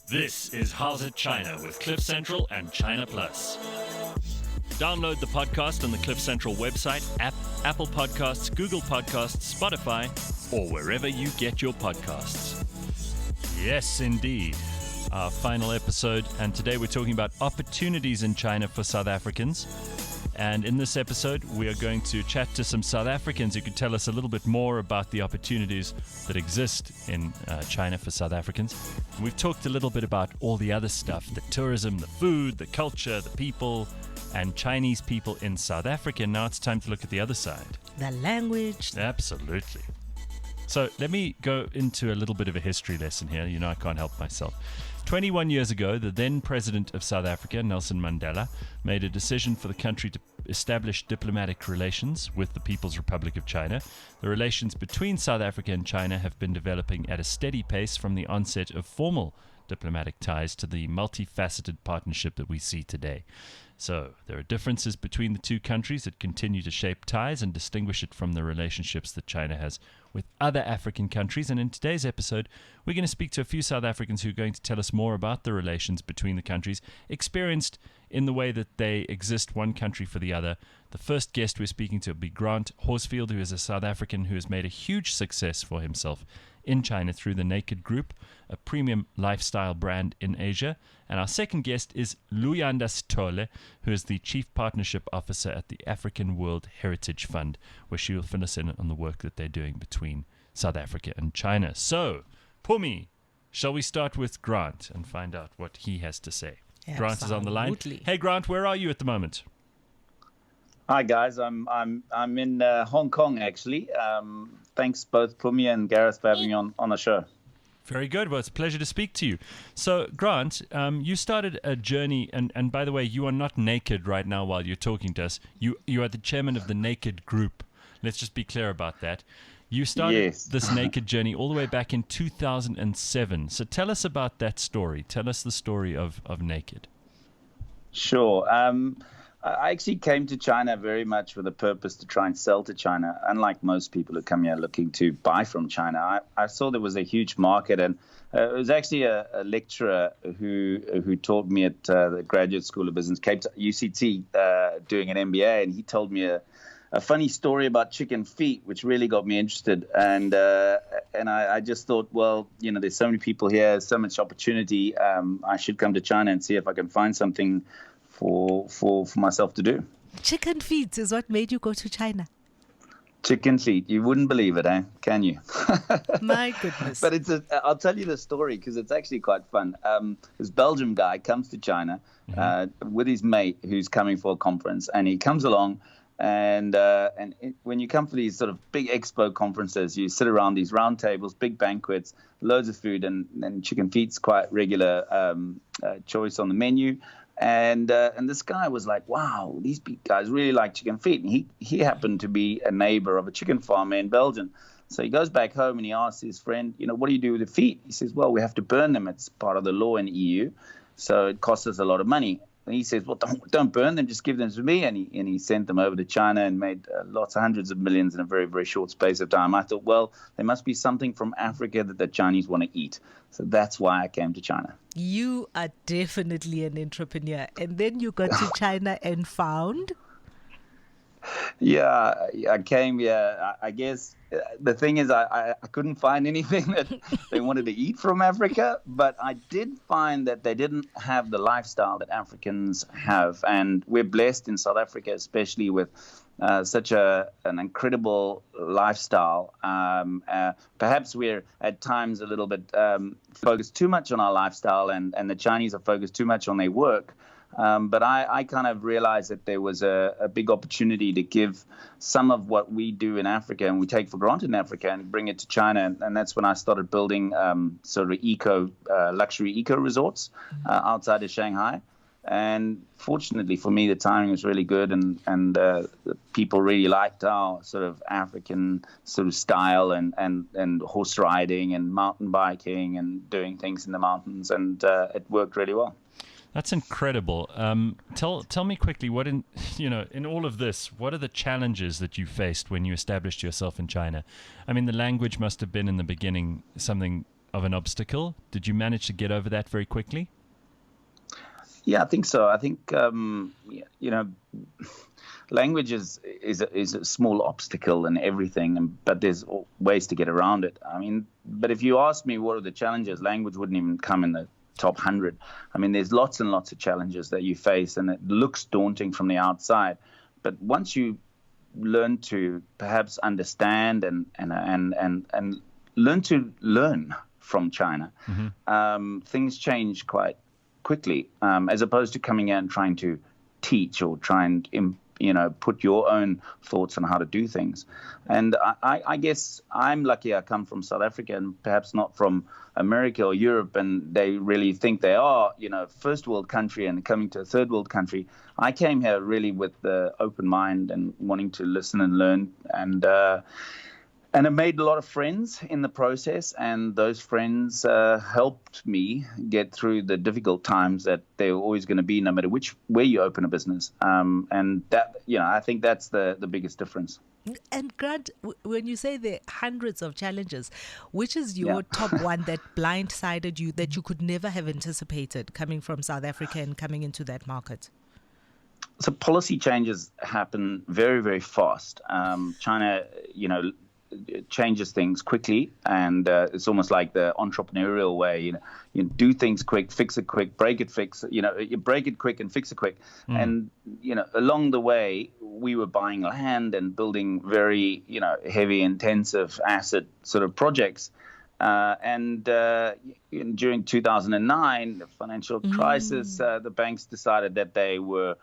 This is Howzit China with Cliff Central and China Plus. Download the podcast on the Cliff Central website, Apple Podcasts, Google Podcasts, Spotify, or wherever you get your podcasts. Yes, indeed. Our final episode, and today we're talking about opportunities in China for South Africans. And in this episode, we are going to chat to some South Africans who can tell us a little bit more about the opportunities that exist in China for South Africans. And we've talked a little bit about all the other stuff, the tourism, the food, the culture, the people, and Chinese people in South Africa. Now it's time to look at the other side. The language. Absolutely. So let me go into a little bit of a history lesson here. You know, I can't help myself. 21 years ago, the then president of South Africa, Nelson Mandela, made a decision for the country to establish diplomatic relations with the People's Republic of China. The relations between South Africa and China have been developing at a steady pace from the onset of formal diplomatic ties to the multifaceted partnership that we see today. So, there are differences between the two countries that continue to shape ties and distinguish it from the relationships that China has with other African countries. And in today's episode, we're going to speak to a few South Africans who are going to tell us more about the relations between the countries, experienced in the way that they exist one country for the other. The first guest we're speaking to will be Grant Horsfield, who is a South African who has made a huge success for himself in China through the Naked Group, a premium lifestyle brand in Asia. And our second guest is Luyanda Sithole, who is the Chief Partnership Officer at the African World Heritage Fund, where she will fill us in on the work that they're doing between South Africa and China. So, Pumi, shall we start with Grant and find out what he has to say? Absolutely. Grant is on the line. Hey, Grant, where are you at the moment? Hi guys, I'm in Hong Kong actually. Thanks both Pumi and Gareth for having me on the show. Very good. Well, it's a pleasure to speak to you. So, Grant, you started a journey, and by the way, you are not naked right now while you're talking to us. You are the chairman of the Naked Group. Let's just be clear about that. You started this naked journey all the way back in 2007. So tell us about that story. Tell us the story of Naked. Sure. I actually came to China very much with a purpose to try and sell to China. Unlike most people who come here looking to buy from China, I saw there was a huge market, and it was actually a lecturer who taught me at the Graduate School of Business, Cape Town, UCT, doing an MBA, and he told me a funny story about chicken feet, which really got me interested. And I just thought, well, you know, there's so many people here, so much opportunity. I should come to China and see if I can find something for myself to do. Chicken feet is what made you go to China. Chicken feet. You wouldn't believe it, eh? Can you? My goodness. But I'll tell you the story because it's actually quite fun. This Belgian guy comes to China with his mate who's coming for a conference, and he comes along. And when you come for these sort of big expo conferences, you sit around these round tables, big banquets, loads of food, and chicken feet's quite regular choice on the menu. And this guy was like, wow, these guys really like chicken feet. And he happened to be a neighbor of a chicken farmer in Belgium. So he goes back home and he asks his friend, you know, what do you do with the feet? He says, well, we have to burn them. It's part of the law in the EU. So it costs us a lot of money. And he says, well, don't burn them, just give them to me. And he sent them over to China and made lots of hundreds of millions in a very, very short space of time. I thought, well, there must be something from Africa that the Chinese want to eat. So that's why I came to China. You are definitely an entrepreneur. And then you got to China and found? Yeah, I came here. I guess the thing is I couldn't find anything that they wanted to eat from Africa, but I did find that they didn't have the lifestyle that Africans have. And we're blessed in South Africa, especially with such an incredible lifestyle. Perhaps we're at times a little bit focused too much on our lifestyle, and the Chinese are focused too much on their work. But I kind of realized that there was a big opportunity to give some of what we do in Africa and we take for granted in Africa and bring it to China. And that's when I started building sort of luxury eco resorts outside of Shanghai. And fortunately for me, the timing was really good, and the people really liked our sort of African sort of style and horse riding and mountain biking and doing things in the mountains, and it worked really well. That's incredible. Tell me quickly, in all of this, what are the challenges that you faced when you established yourself in China? I mean, the language must have been in the beginning something of an obstacle. Did you manage to get over that very quickly? Yeah, I think so. I think language is a small obstacle in everything, but there's ways to get around it. I mean, but if you ask me what are the challenges, language wouldn't even come in the top 100. I mean, there's lots and lots of challenges that you face, and it looks daunting from the outside. But once you learn to perhaps understand and learn from China, things change quite quickly, as opposed to coming out and trying to teach or try and put your own thoughts on how to do things. And I guess I'm lucky I come from South Africa and perhaps not from America or Europe, and they really think they are, first world country and coming to a third world country. I came here really with the open mind and wanting to listen and learn, and I made a lot of friends in the process, and those friends helped me get through the difficult times that they're always going to be, no matter where you open a business. And that, I think that's the biggest difference. And Grant, when you say there are hundreds of challenges, which is your top one that blindsided you, that you could never have anticipated coming from South Africa and coming into that market? So policy changes happen very, very fast. China, changes things quickly, and it's almost like the entrepreneurial way. You do things quick, fix it quick, break it, fix it. You break it quick and fix it quick. And along the way, we were buying land and building very heavy, intensive asset sort of projects. And during 2009, the financial crisis, the banks decided that they were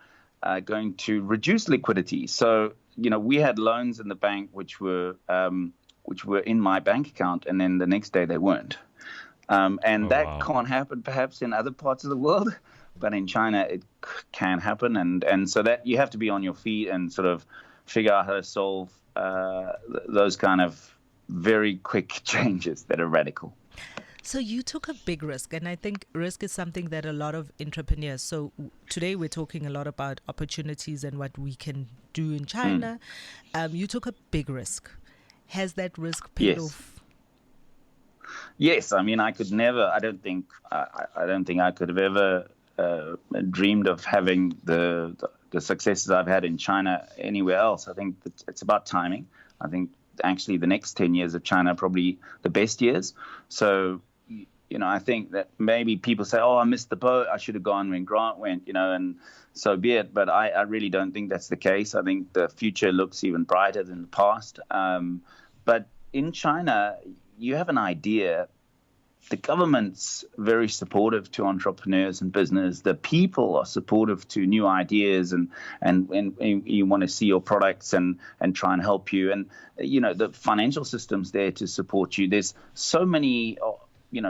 going to reduce liquidity. So we had loans in the bank which were in my bank account, and then the next day they weren't. That can't happen perhaps in other parts of the world, but in China it can happen. And so that you have to be on your feet and sort of figure out how to solve those kind of very quick changes that are radical. So you took a big risk, and I think risk is something that a lot of entrepreneurs, so today we're talking a lot about opportunities and what we can do in China. You took a big risk. Has that risk paid off? Yes, I mean, I don't think I could have ever dreamed of having the successes I've had in China anywhere else. I think that it's about timing. I think actually the next 10 years of China are probably the best years. So, I think that maybe people say, I missed the boat, I should have gone when Grant went, and so be it. But I really don't think that's the case. I think the future looks even brighter than the past. But in China, you have an idea. The government's very supportive to entrepreneurs and business. The people are supportive to new ideas, and you want to see your products and try and help you. And, the financial system's there to support you. There's so many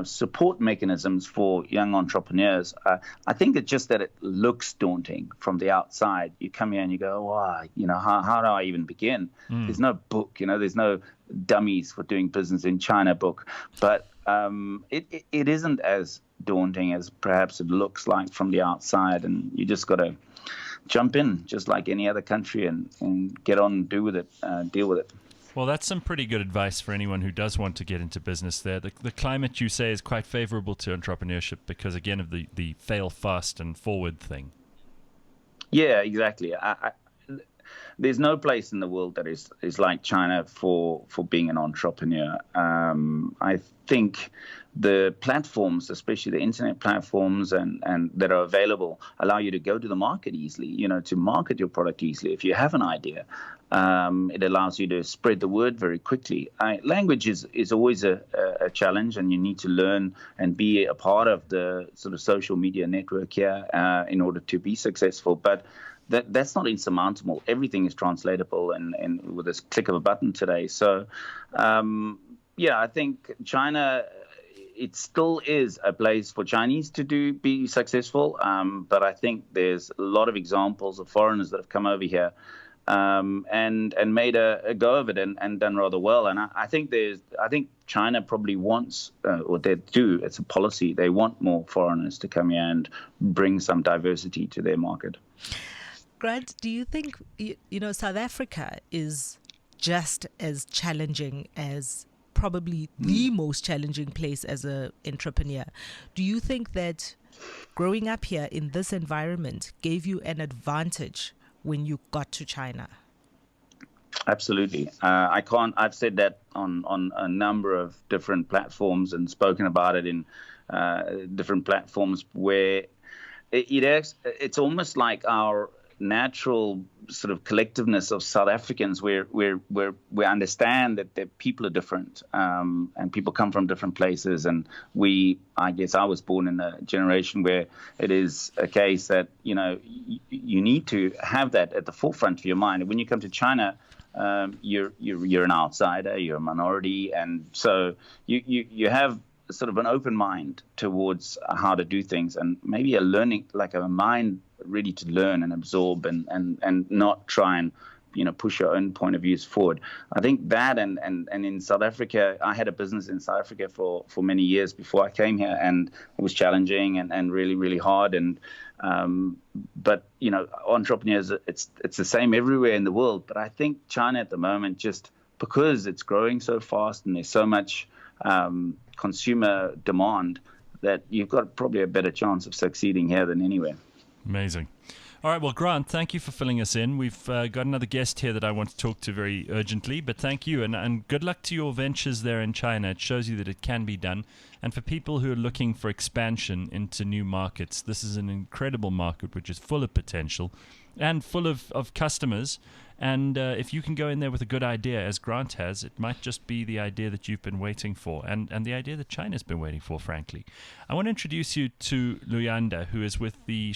support mechanisms for young entrepreneurs. I think it's just that it looks daunting from the outside. You come here and you go, how do I even begin? There's no book, there's no dummies for doing business in China book. But it isn't as daunting as perhaps it looks like from the outside. And you just got to jump in just like any other country and get on and deal with it. Well, that's some pretty good advice for anyone who does want to get into business there. The climate, you say, is quite favorable to entrepreneurship because, again, of the fail fast and forward thing. Yeah, exactly. There's no place in the world that is like China for being an entrepreneur. I think the platforms, especially the internet platforms and that are available, allow you to go to the market easily, to market your product easily. If you have an idea, it allows you to spread the word very quickly. Language is always a challenge, and you need to learn and be a part of the sort of social media network here in order to be successful. But that's not insurmountable. Everything is translatable and with this click of a button today. So, I think China, it still is a place for Chinese to be successful. But I think there's a lot of examples of foreigners that have come over here and made a go of it and done rather well. And I think China probably wants, or they do, it's a policy, they want more foreigners to come here and bring some diversity to their market. Grant, do you think, South Africa is just as challenging as probably the most challenging place as an entrepreneur. Do you think that growing up here in this environment gave you an advantage when you got to China? Absolutely. I've said that on a number of different platforms and spoken about it in different platforms where it's almost like our natural sort of collectiveness of South Africans where we understand that the people are different, and people come from different places. And I guess I was born in a generation where it is a case that, you need to have that at the forefront of your mind. And when you come to China, you're an outsider, you're a minority, and so you have sort of an open mind towards how to do things, and maybe a mind ready to learn and absorb and not try and push your own point of views forward. I think that and in South Africa, I had a business in South Africa for many years before I came here, and it was challenging and really, really hard. And but entrepreneurs, it's the same everywhere in the world. But I think China at the moment, just because it's growing so fast and there's so much consumer demand, that you've got probably a better chance of succeeding here than anywhere. Amazing. All right, well, Grant, thank you for filling us in. We've got another guest here that I want to talk to very urgently, but thank you, and good luck to your ventures there in China. It shows you that it can be done. And for people who are looking for expansion into new markets, this is an incredible market which is full of potential and full of customers. And if you can go in there with a good idea, as Grant has, it might just be the idea that you've been waiting for, and the idea that China's been waiting for, frankly. I want to introduce you to Luyanda, who is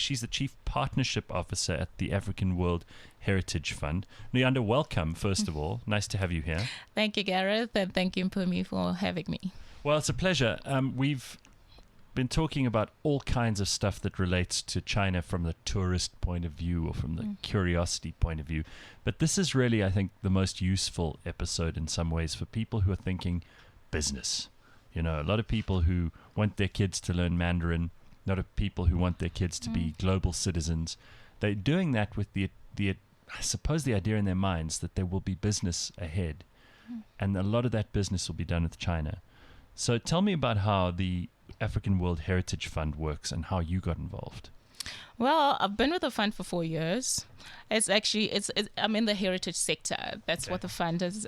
she's the Chief Partnership Officer at the African World Heritage Fund. Luyanda, welcome, first of all. Nice to have you here. Thank you, Gareth, and thank you, Mpumi, for having me. Well, it's a pleasure. We've been talking about all kinds of stuff that relates to China from the tourist point of view or from the curiosity point of view. But this is really, I think, the most useful episode in some ways for people who are thinking business. A lot of people who want their kids to learn Mandarin, a lot of people who want their kids to be global citizens. They're doing that with the I suppose the idea in their minds that there will be business ahead. And a lot of that business will be done with China. So tell me about how the African World Heritage Fund works and how you got involved. Well, I've been with the fund for 4 years. I'm in the heritage sector. That's what the fund is,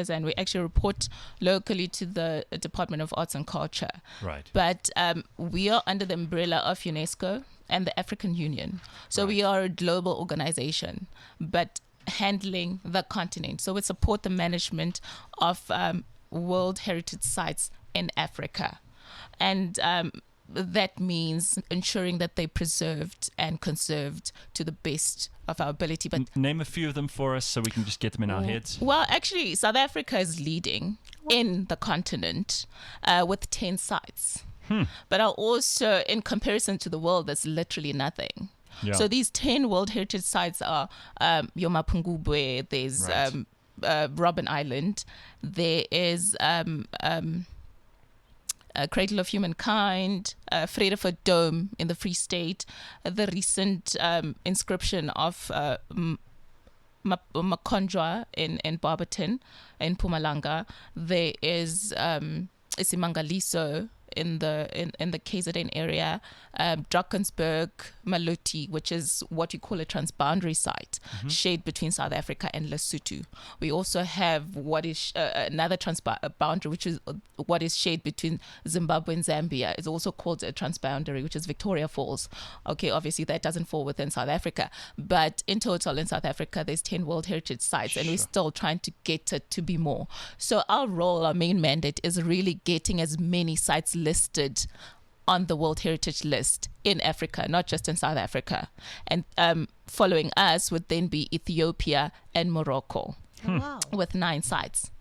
and we actually report locally to the Department of Arts and Culture. Right. But we are under the umbrella of UNESCO and the African Union. So we are a global organization, but handling the continent. So we support the management of World Heritage Sites in Africa. And that means ensuring that they're preserved and conserved to the best of our ability. But name a few of them for us so we can just get them in our heads. Well, actually, South Africa is leading in the continent with 10 sites. But also, in comparison to the world, that's literally nothing. Yeah. So these 10 World Heritage Sites are Yoma Pungubwe, there's Robben Island, there is Cradle of Humankind, Vredefort Dome in the Free State, the recent inscription of Makonjwa in Barberton, in Mpumalanga. There is Isimangaliso in the KZN area, Drakensberg, Maluti, which is what you call a transboundary site, shared between South Africa and Lesotho. We also have what is another transboundary, which is what is shared between Zimbabwe and Zambia. It's also called a transboundary, which is Victoria Falls. Okay, obviously that doesn't fall within South Africa, but in total in South Africa, there's 10 World Heritage Sites, and we're still trying to get it to be more. So our role, our main mandate, is really getting as many sites listed on the World Heritage List in Africa, not just in South Africa. And following us would then be Ethiopia and Morocco with 9 sites.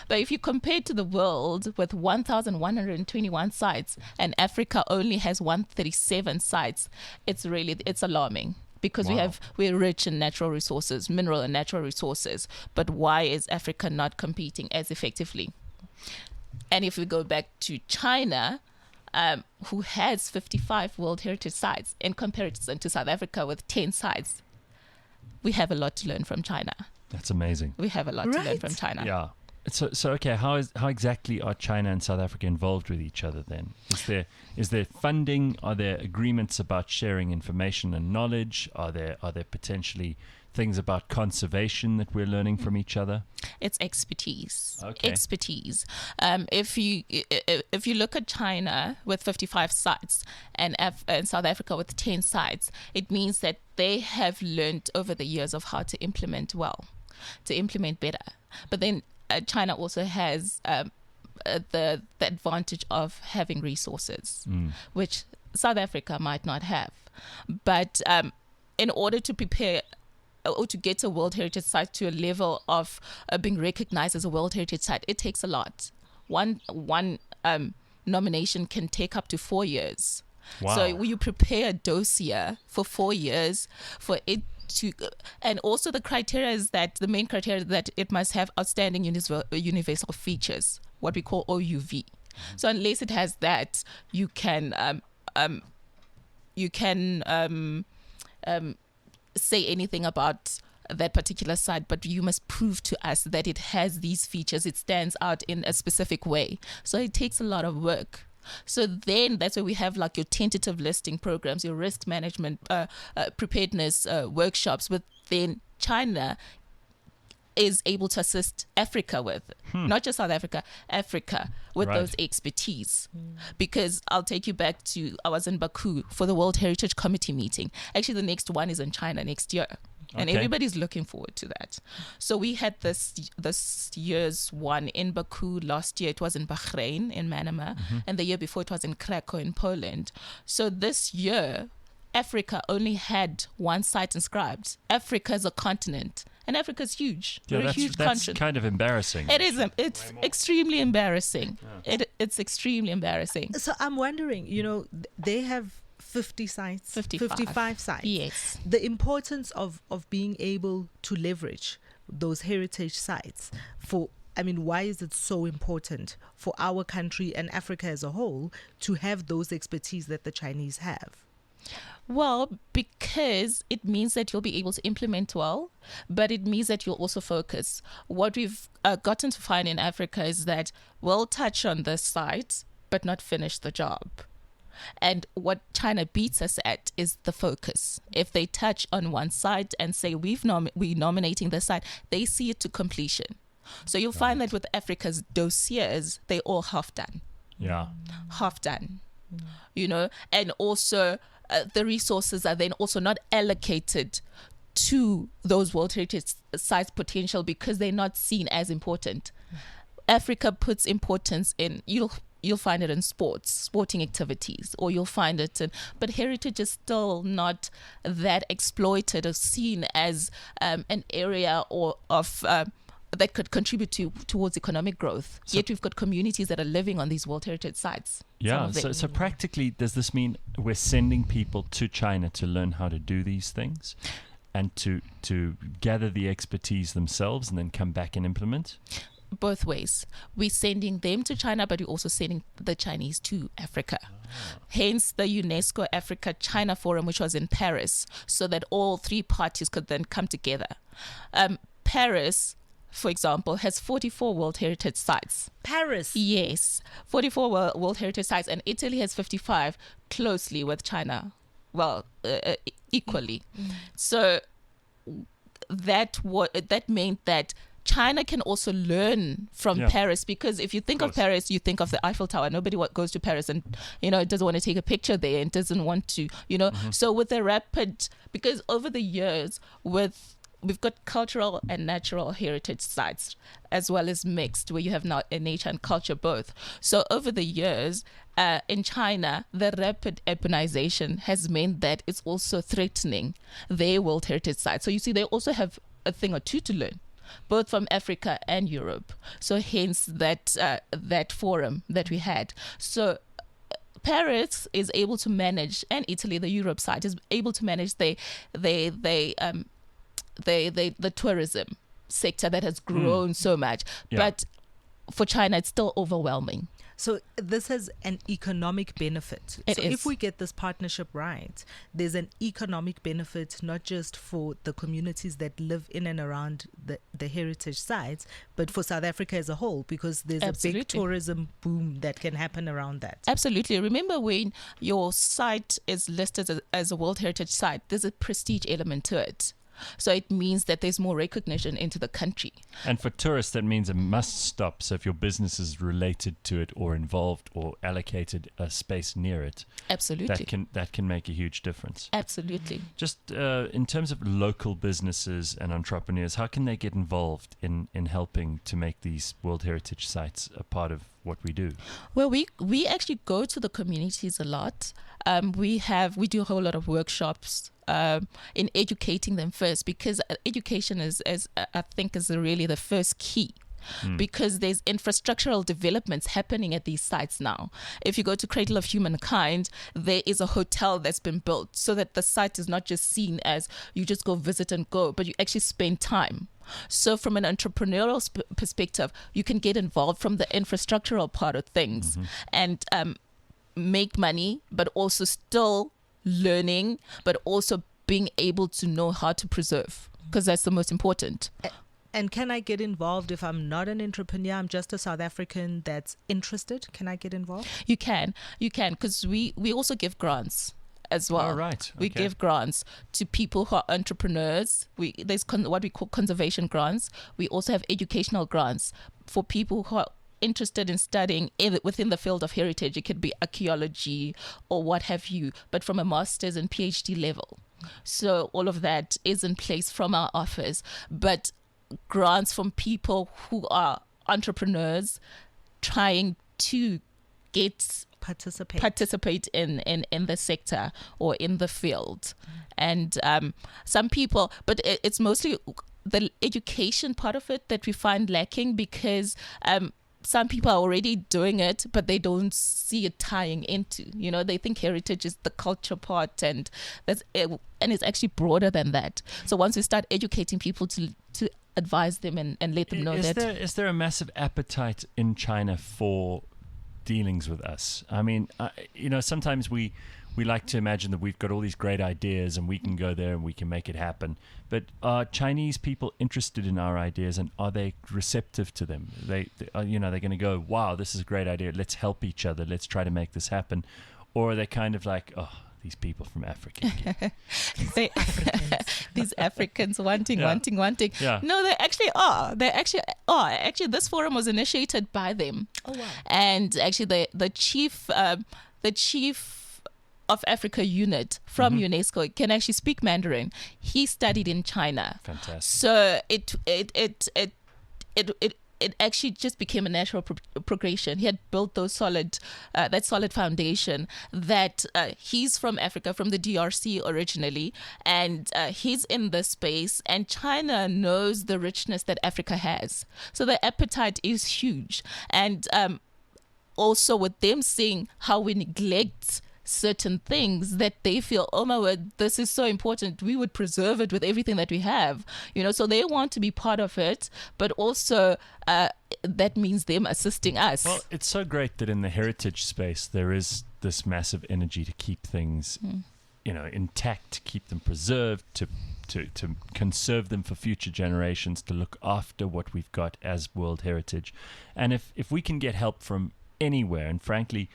But if you compare to the world with 1,121 sites and Africa only has 137 sites, it's alarming. Because we're rich in natural resources, mineral and natural resources. But why is Africa not competing as effectively? And if we go back to China, who has 55 World Heritage Sites in comparison to South Africa with 10 sites, we have a lot to learn from China. That's amazing. We have a lot to learn from China. Yeah. So okay, how exactly are China and South Africa involved with each other then? Is there funding? Are there agreements about sharing information and knowledge? Are there potentially things about conservation that we're learning from each other? It's expertise. Okay. Expertise. If you look at China with 55 sites and South Africa with 10 sites, it means that they have learned over the years of how to implement well, to implement better. But then China also has the advantage of having resources, which South Africa might not have. But in order to prepare or to get a World Heritage Site to a level of being recognized as a World Heritage Site, it takes a lot. One nomination can take up to 4 years. Wow. So you prepare a dossier for 4 years for it to, and also the main criteria is that it must have outstanding universal features, what we call OUV. So unless it has that, you can say anything about that particular site, but you must prove to us that it has these features, it stands out in a specific way. So it takes a lot of work. So then that's where we have like your tentative listing programs, your risk management, preparedness workshops, but then China is able to assist Africa with, not just South Africa, Africa with Right. those expertise. Because I'll take you back to, I was in Baku for the World Heritage Committee meeting. Actually, the next one is in China next year. And Okay. everybody's looking forward to that. So we had this year's one in Baku. Last year it was in Bahrain, in Manama. And the year before it was in Krakow in Poland. So this year, Africa only had one site inscribed. Africa is a continent. And Africa is huge. Yeah, We're a huge that's country. kind of embarrassing. It is. It's extremely embarrassing. It's extremely embarrassing. So I'm wondering, they have 50 sites, 55 sites. Yes. The importance of being able to leverage those heritage sites why is it so important for our country and Africa as a whole to have those expertise that the Chinese have? Well, because it means that you'll be able to implement well, but it means that you'll also focus. What we've gotten to find in Africa is that we'll touch on this site, but not finish the job. And what China beats us at is the focus. If they touch on one site and say we're nominating this site, they see it to completion. So you'll find that with Africa's dossiers, they're all half done. Yeah. Half done. And also the resources are then also not allocated to those World Heritage Sites potential because they're not seen as important. Africa puts importance in, you'll find it in sporting activities, or you'll find it in, but heritage is still not that exploited or seen as an area that could contribute towards economic growth. Yet we've got communities that are living on these World Heritage Sites. Yeah, so practically, does this mean we're sending people to China to learn how to do these things and to gather the expertise themselves and then come back and implement? Both ways. We're sending them to China, but we're also sending the Chinese to Africa. Hence the UNESCO Africa-China Forum, which was in Paris, so that all three parties could then come together. Paris, for example, has 44 World Heritage Sites. Paris? Yes, 44 World Heritage Sites, and Italy has 55, closely with China. Well, equally. So that meant that China can also learn from Paris, because if you think of Paris, you think of the Eiffel Tower. Nobody goes to Paris and, doesn't want to take a picture there and doesn't want to, So with the because over the years, we've got cultural and natural heritage sites, as well as mixed, where you have now nature and culture both. So over the years, in China, the rapid urbanization has meant that it's also threatening their World Heritage Sites. So you see, they also have a thing or two to learn, both from Africa and Europe. So hence that forum that we had. So Paris is able to manage, and Italy, the Europe side, is able to manage the tourism sector that has grown so much. Yeah. But for China, it's still overwhelming. So this has an economic benefit. It so is. if we get this partnership right, there's an economic benefit not just for the communities that live in and around the heritage sites, but for South Africa as a whole, because there's a Absolutely. big tourism boom that can happen around that. Absolutely. Remember, when your site is listed as a World Heritage Site, there's a prestige element to it. So it means that there's more recognition into the country. And for tourists, that means a must stop. So if your business is related to it or involved or allocated a space near it, Absolutely. that can make a huge difference. Absolutely. Just in terms of local businesses and entrepreneurs, how can they get involved in helping to make these World Heritage Sites a part of what we do? Well, we actually go to the communities a lot. We do a whole lot of workshops in educating them first, because education is I think is really the first key. Because there's infrastructural developments happening at these sites now. If you go to Cradle of Humankind, there is a hotel that's been built so that the site is not just seen as you just go visit and go, but you actually spend time. So from an entrepreneurial perspective, you can get involved from the infrastructural part of things and make money, but also still learning, but also being able to know how to preserve, because that's the most important. And can I get involved if I'm not an entrepreneur? I'm just a South African that's interested. Can I get involved? You can, because we also give grants as well. Oh, right. We Okay. give grants to people who are entrepreneurs. There's what we call conservation grants. We also have educational grants for people who are interested in studying within the field of heritage. It could be archaeology or what have you, but from a master's and PhD level. So all of that is in place from our office. But grants from people who are entrepreneurs trying to participate in the sector or in the field. And some people, but it's mostly the education part of it that we find lacking, because some people are already doing it, but they don't see it tying into, they think heritage is the culture part, and it's actually broader than that. So once we start educating people to advise them and let them know Is there a massive appetite in China for dealings with us? I mean, sometimes we like to imagine that we've got all these great ideas and we can go there and we can make it happen. But are Chinese people interested in our ideas, and are they receptive to them? They're going to go, wow, this is a great idea. Let's help each other. Let's try to make this happen. Or are they kind of like, oh, these people from Africa. These Africans wanting. Yeah. No, they actually are. Actually, this forum was initiated by them. Oh, wow. And actually, the chief of Africa unit from UNESCO can actually speak Mandarin. He studied in China. Fantastic. So it actually just became a natural progression. He had built that solid foundation that he's from Africa, from the DRC originally, and he's in this space, and China knows the richness that Africa has. So the appetite is huge. And also with them seeing how we neglect certain things, that they feel, oh my word, this is so important, we would preserve it with everything that we have, so they want to be part of it, but also that means them assisting us. Well, it's so great that in the heritage space there is this massive energy to keep things intact, to keep them preserved, to conserve them for future generations, to look after what we've got as world heritage. And if we can get help from anywhere, and frankly,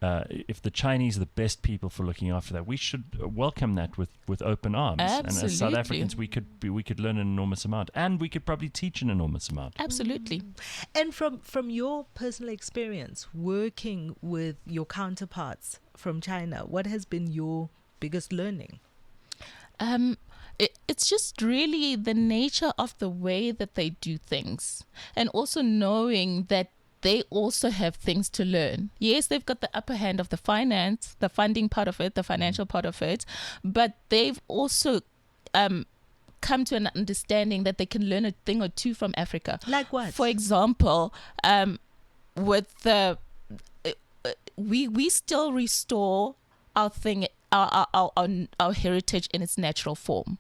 if the Chinese are the best people for looking after that, we should welcome that with open arms. Absolutely. And as South Africans, we could learn an enormous amount, and we could probably teach an enormous amount. Absolutely. And from your personal experience working with your counterparts from China, what has been your biggest learning? It's just really the nature of the way that they do things, and also knowing that they also have things to learn. Yes, they've got the upper hand of the funding part of it, the financial part of it, but they've also come to an understanding that they can learn a thing or two from Africa. Like what? For example, with the we still restore our heritage in its natural form.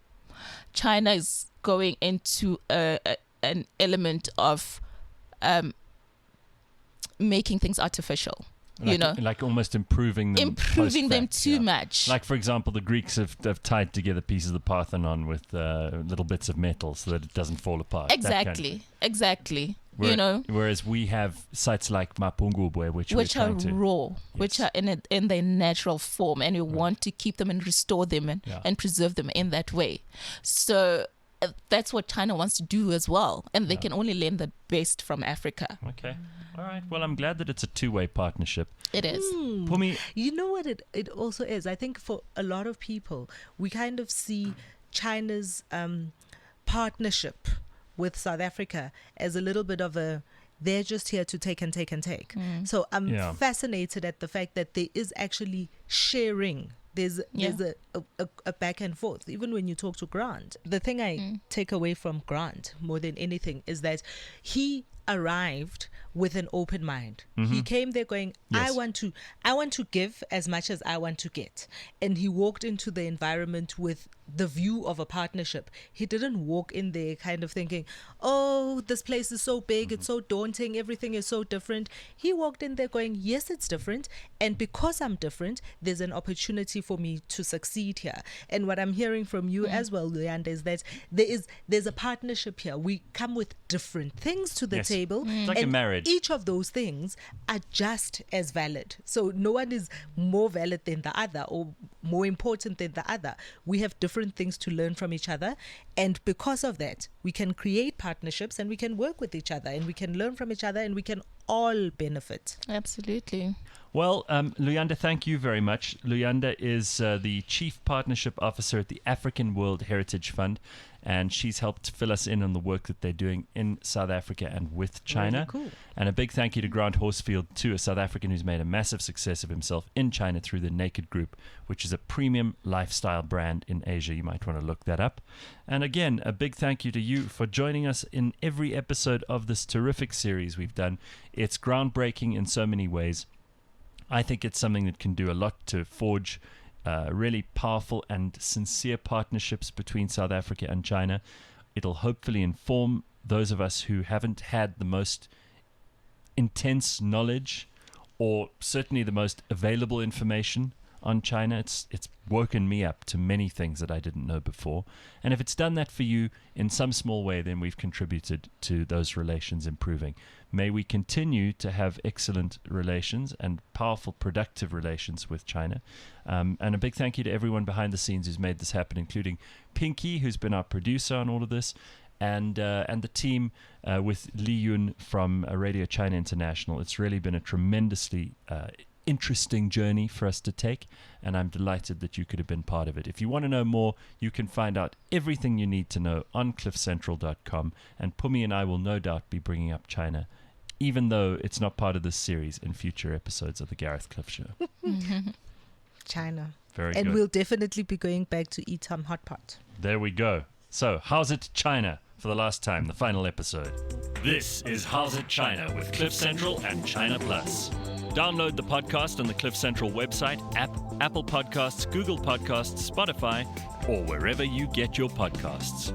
China is going into an element of making things artificial. Like almost improving them them too yeah. much. Like, for example, the Greeks have tied together pieces of the Parthenon with little bits of metal so that it doesn't fall apart. Exactly. Whereas we have sites like Mapungubwe, which are raw, yes. which are in their natural form, and we want to keep them and restore them and preserve them in that way. So that's what China wants to do as well, and they can only learn the best from Africa. Okay. All right. Well, I'm glad that it's a two-way partnership. It is. Pumi, You know what it also is? I think for a lot of people, we kind of see China's partnership with South Africa as a little bit of they're just here to take and take and take. So I'm fascinated at the fact that there is actually sharing. There's a back and forth. Even when you talk to Grant, the thing I take away from Grant more than anything is that he arrived with an open mind. He came there going, Yes. I want to give as much as I want to get. And he walked into the environment with the view of a partnership. He didn't walk in there kind of thinking, oh, this place is so big, it's so daunting, everything is so different. He walked in there going, yes, it's different. And because I'm different, there's an opportunity for me to succeed here. And what I'm hearing from you as well, Luyanda, is that there's a partnership here. We come with different things to the Yes. table. It's like a and marriage. each of those things are just as valid. So no one is more valid than the other or more important than the other. We have different things to learn from each other. And because of that, we can create partnerships and we can work with each other and we can learn from each other and we can all benefit. Absolutely. Well, Luyanda, thank you very much. Luyanda is the Chief Partnership Officer at the African World Heritage Fund, and she's helped fill us in on the work that they're doing in South Africa and with China. Really cool. And a big thank you to Grant Horsfield, too, a South African who's made a massive success of himself in China through the Naked Group, which is a premium lifestyle brand in Asia. You might want to look that up. And again, a big thank you to you for joining us in every episode of this terrific series we've done. It's groundbreaking in so many ways. I think it's something that can do a lot to forge really powerful and sincere partnerships between South Africa and China. It'll hopefully inform those of us who haven't had the most intense knowledge or certainly the most available information on China. It's woken me up to many things that I didn't know before. And if it's done that for you in some small way, then we've contributed to those relations improving. May we continue to have excellent relations and powerful, productive relations with China. And a big thank you to everyone behind the scenes who's made this happen, including Pinky, who's been our producer on all of this, and the team with Li Yun from Radio China International. It's really been a tremendously interesting journey for us to take, and I'm delighted that you could have been part of it. If you want to know more, you can find out everything you need to know on cliffcentral.com, and Pumi and I will no doubt be bringing up China, even though it's not part of this series, in future episodes of the Gareth Cliff Show. China. Very and good. we'll definitely be going back to eat some hot pot. There we go. So, Howzit China for the last time, the final episode. This is Howzit China with Cliff Central and China Plus. Download the podcast on the Cliff Central website, Apple Podcasts, Google Podcasts, Spotify, or wherever you get your podcasts.